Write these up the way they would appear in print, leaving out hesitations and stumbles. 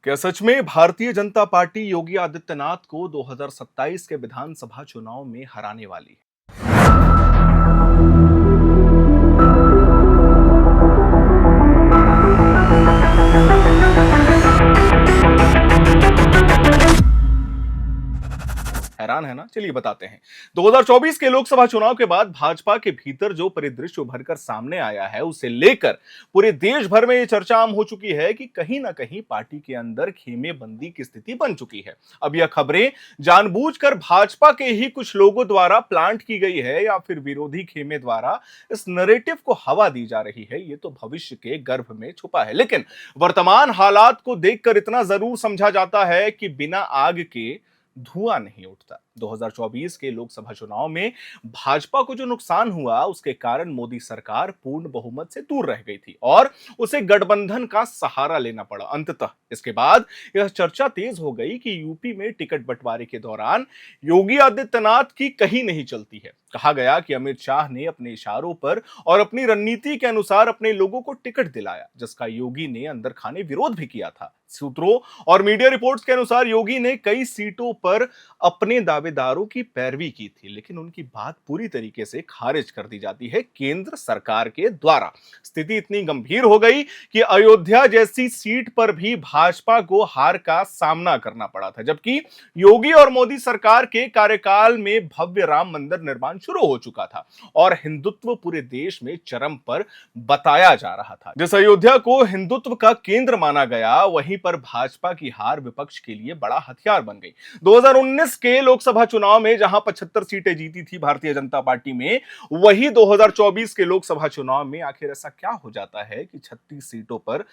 क्या सच में भारतीय जनता पार्टी योगी आदित्यनाथ को 2027 के विधानसभा चुनाव में हराने वाली है? हैरान है ना? चलिए बताते हैं। 2024 के लोकसभा चुनाव के बाद भाजपा के भीतर जो परिदृश्य उभर कर सामने आया है, उसे लेकर पूरे देश भर में ये चर्चा आम हो चुकी है कि कहीं ना कहीं पार्टी के अंदर खेमेबंदी की स्थिति बन चुकी है। अब यह खबरें जानबूझकर भाजपा के ही कुछ लोगों द्वारा प्लांट की गई है या फिर विरोधी खेमे द्वारा इस नैरेटिव को हवा दी जा रही है, ये तो भविष्य के गर्भ में छुपा है। लेकिन वर्तमान हालात को देखकर इतना जरूर समझा जाता है कि बिना आग के धुआं नहीं उठता। 2024 के लोकसभा चुनाव में भाजपा को जो नुकसान हुआ, उसके कारण मोदी सरकार पूर्ण बहुमत से दूर रह गई थी और उसे गठबंधन का सहारा लेना पड़ा। अंततः इसके बाद यह चर्चा तेज हो गई कि यूपी में टिकट बंटवारे के दौरान योगी आदित्यनाथ की कहीं नहीं चलती है। कहा गया कि अमित शाह ने अपने इशारों पर और अपनी रणनीति के अनुसार अपने लोगों को टिकट दिलाया, जिसका योगी ने अंदर खाने विरोध भी किया था। सूत्रों और मीडिया रिपोर्ट्स के अनुसार योगी ने कई सीटों पर अपने दावेदारों की पैरवी की थी, लेकिन उनकी बात पूरी तरीके से खारिज कर दी जाती है केंद्र सरकार के द्वारा। स्थिति इतनी गंभीर हो गई कि अयोध्या जैसी सीट पर भी भाजपा को हार का सामना करना पड़ा था, जबकि योगी और मोदी सरकार के कार्यकाल में भव्य राम मंदिर निर्माण शुरू हो चुका था और हिंदुत्व पूरे देश में चरम पर बताया जा रहा था। जिस अयोध्या को हिंदुत्व का केंद्र माना गया, वहीं पर भाजपा की हार विपक्ष के लिए बड़ा हथियार बन गई। 2019 के लोकसभा चुनाव में जहां 75 सीटें जीती थी भारतीय जनता पार्टी में, वही 2024 के लोकसभा चुनाव में आखिर ऐसा क्या हो जाता है कि 36 सीटों पर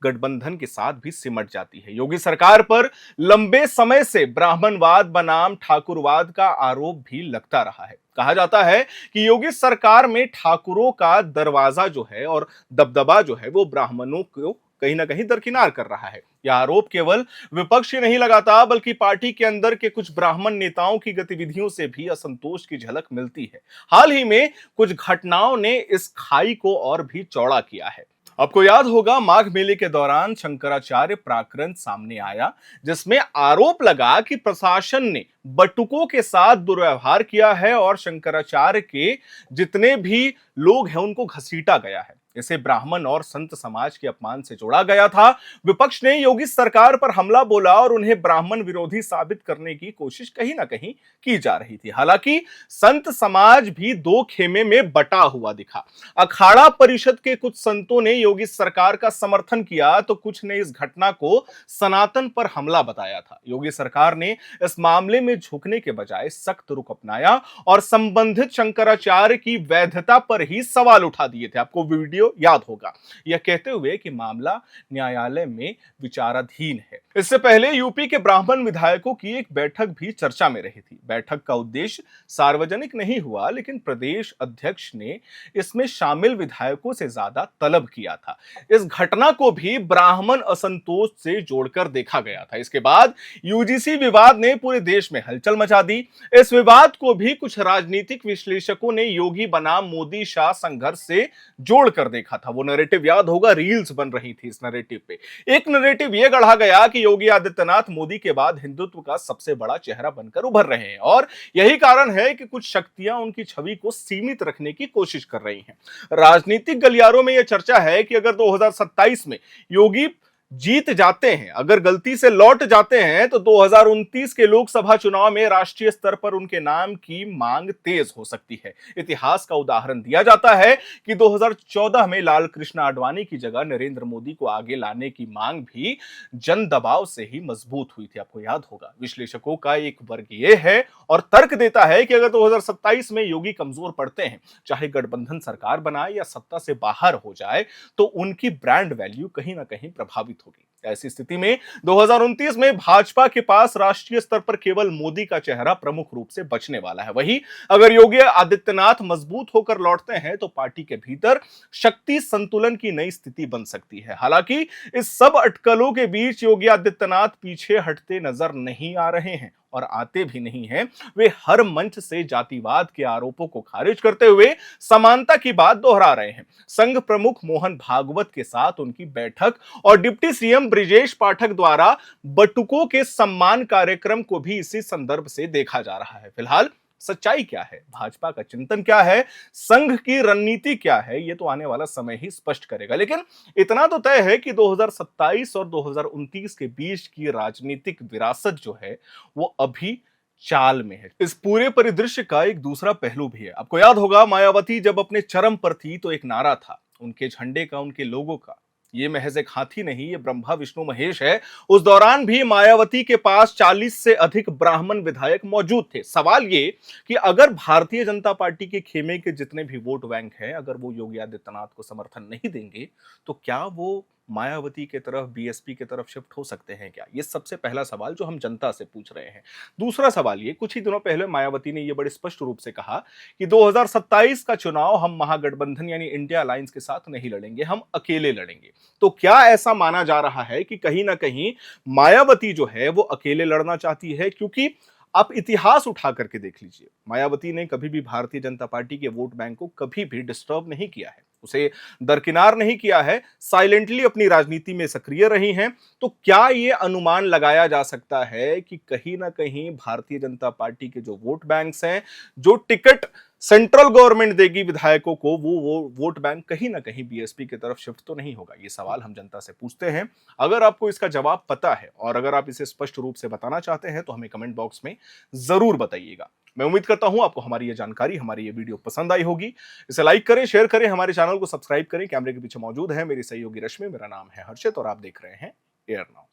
गठबंधन के साथ भी सिमट जाती है। योगी सरकार पर लंबे समय से ब्राह्मणवाद बनाम ठाकुरवाद का आरोप भी लगता रहा है। कहा जाता है कि योगी सरकार में ठाकुरों का दरवाजा जो है और दबदबा जो है, वो ब्राह्मणों को कहीं ना कहीं दरकिनार कर रहा है। यह आरोप केवल विपक्ष ही नहीं लगाता, बल्कि पार्टी के अंदर के कुछ ब्राह्मण नेताओं की गतिविधियों से भी असंतोष की झलक मिलती है। हाल ही में कुछ घटनाओं ने इस खाई को और भी चौड़ा किया है। आपको याद होगा, माघ मेले के दौरान शंकराचार्य प्रकरण सामने आया, जिसमें आरोप लगा कि प्रशासन ने बटुकों के साथ दुर्व्यवहार किया है और शंकराचार्य के जितने भी लोग हैं उनको घसीटा गया है। इसे ब्राह्मण और संत समाज के अपमान से जोड़ा गया था। विपक्ष ने योगी सरकार पर हमला बोला और उन्हें ब्राह्मण विरोधी साबित करने की कोशिश कहीं ना कहीं की जा रही थी। हालांकि संत समाज भी दो खेमे में बटा हुआ दिखा। अखाड़ा परिषद के कुछ संतों ने योगी सरकार का समर्थन किया, तो कुछ ने इस घटना को सनातन पर हमला बताया था। योगी सरकार ने इस मामले में झुकने के बजाय सख्त रुख अपनाया और संबंधित शंकराचार्य की वैधता पर ही सवाल उठा दिए थे। आपको वीडियो याद होगा, यह कहते हुए कि मामला न्यायालय में विचाराधीन है। इससे पहले यूपी के ब्राह्मण विधायकों की एक बैठक भी चर्चा में रही थी। बैठक का उद्देश्य सार्वजनिक नहीं हुआ, लेकिन प्रदेश अध्यक्ष ने इसमें शामिल विधायकों से ज्यादा तलब किया था। इस घटना को भी ब्राह्मण असंतोष से जोड़कर देखा गया था। इसके बाद यूजीसी विवाद ने पूरे देश में हलचल मचा दी। इस विवाद को भी कुछ राजनीतिक विश्लेषकों ने योगी बनाम मोदी शाह संघर्ष से जोड़कर देखा था। वो नैरेटिव याद होगा, रील्स बन रही थी इस नैरेटिव पे। एक नैरेटिव ये गढ़ा गया कि योगी आदित्यनाथ मोदी के बाद हिंदुत्व का सबसे बड़ा चेहरा बनकर उभर रहे हैं और यही कारण है कि कुछ शक्तियां उनकी छवि को सीमित रखने की कोशिश कर रही हैं। राजनीतिक गलियारों में यह चर्चा है कि अगर 2027 में योगी जीत जाते हैं, अगर गलती से लौट जाते हैं, तो 2029 के लोकसभा चुनाव में राष्ट्रीय स्तर पर उनके नाम की मांग तेज हो सकती है। इतिहास का उदाहरण दिया जाता है कि 2014 में लाल कृष्ण आडवाणी की जगह नरेंद्र मोदी को आगे लाने की मांग भी जन दबाव से ही मजबूत हुई थी। आपको याद होगा। विश्लेषकों का एक वर्ग यह है और तर्क देता है कि अगर 2027 में योगी कमजोर पड़ते हैं, चाहे गठबंधन सरकार बनाए या सत्ता से बाहर हो जाए, तो उनकी ब्रांड वैल्यू कहीं ना कहीं प्रभावित होगी। ऐसी स्थिति में 2029 में भाजपा के पास राष्ट्रीय स्तर पर केवल मोदी का चेहरा प्रमुख रूप से बचने वाला है। वहीं अगर योगी आदित्यनाथ मजबूत होकर लौटते हैं, तो पार्टी के भीतर शक्ति संतुलन की नई स्थिति बन सकती है। हालांकि इस सब अटकलों के बीच योगी आदित्यनाथ पीछे हटते नजर नहीं आ रहे हैं और आते भी नहीं हैं, वे हर मंच से जातिवाद के आरोपों को खारिज करते हुए समानता की बात दोहरा रहे हैं। संघ प्रमुख मोहन भागवत के साथ उनकी बैठक और डिप्टी सीएम ब्रिजेश पाठक द्वारा बटुकों के सम्मान कार्यक्रम को भी इसी संदर्भ से देखा जा रहा है। फिलहाल सच्चाई क्या है, भाजपा का चिंतन क्या है, संघ की रणनीति क्या है, ये तो आने वाला समय ही स्पष्ट करेगा। लेकिन इतना तो तय है कि 2027 और 2029 के बीच की राजनीतिक विरासत जो है वो अभी चाल में है। इस पूरे परिदृश्य का एक दूसरा पहलू भी है। आपको याद होगा, मायावती जब अपने चरम पर थी तो एक नारा था उनके झंडे का, उनके लोगों का, ये महज एक हाथी नहीं, ये ब्रह्मा विष्णु महेश है। उस दौरान भी मायावती के पास 40 से अधिक ब्राह्मण विधायक मौजूद थे। सवाल ये कि अगर भारतीय जनता पार्टी के खेमे के जितने भी वोट बैंक हैं, अगर वो योगी आदित्यनाथ को समर्थन नहीं देंगे तो क्या वो मायावती के तरफ, बीएसपी के तरफ शिफ्ट हो सकते हैं क्या? ये सबसे पहला सवाल जो हम जनता से पूछ रहे हैं। दूसरा सवाल ये, कुछ ही दिनों पहले मायावती ने ये बड़े स्पष्ट रूप से कहा कि 2027 का चुनाव हम महागठबंधन यानी इंडिया अलायंस के साथ नहीं लड़ेंगे, हम अकेले लड़ेंगे। तो क्या ऐसा माना जा रहा है कि कहीं ना कहीं मायावती जो है वो अकेले लड़ना चाहती है? क्योंकि आप इतिहास उठा करके देख लीजिए, मायावती ने कभी भी भारतीय जनता पार्टी के वोट बैंक को कभी भी डिस्टर्ब नहीं किया है, उसे दरकिनार नहीं किया है, साइलेंटली अपनी राजनीति में सक्रिय रही हैं। तो क्या यह अनुमान लगाया जा सकता है कि कहीं ना कहीं भारतीय जनता पार्टी के जो वोट बैंक्स हैं, जो टिकट सेंट्रल गवर्नमेंट देगी विधायकों को, वो वोट बैंक कहीं ना कहीं बीएसपी की तरफ शिफ्ट तो नहीं होगा? ये सवाल हम जनता से पूछते हैं। अगर आपको इसका जवाब पता है और अगर आप इसे स्पष्ट रूप से बताना चाहते हैं तो हमें कमेंट बॉक्स में जरूर बताइएगा। मैं उम्मीद करता हूं आपको हमारी ये जानकारी, हमारी ये वीडियो पसंद आई होगी। इसे लाइक करें, शेयर करें, हमारे चैनल को सब्सक्राइब करें। कैमरे के पीछे मौजूद है मेरी सहयोगी रश्मि, मेरा नाम है हर्षित और आप देख रहे हैं एयर नाउ।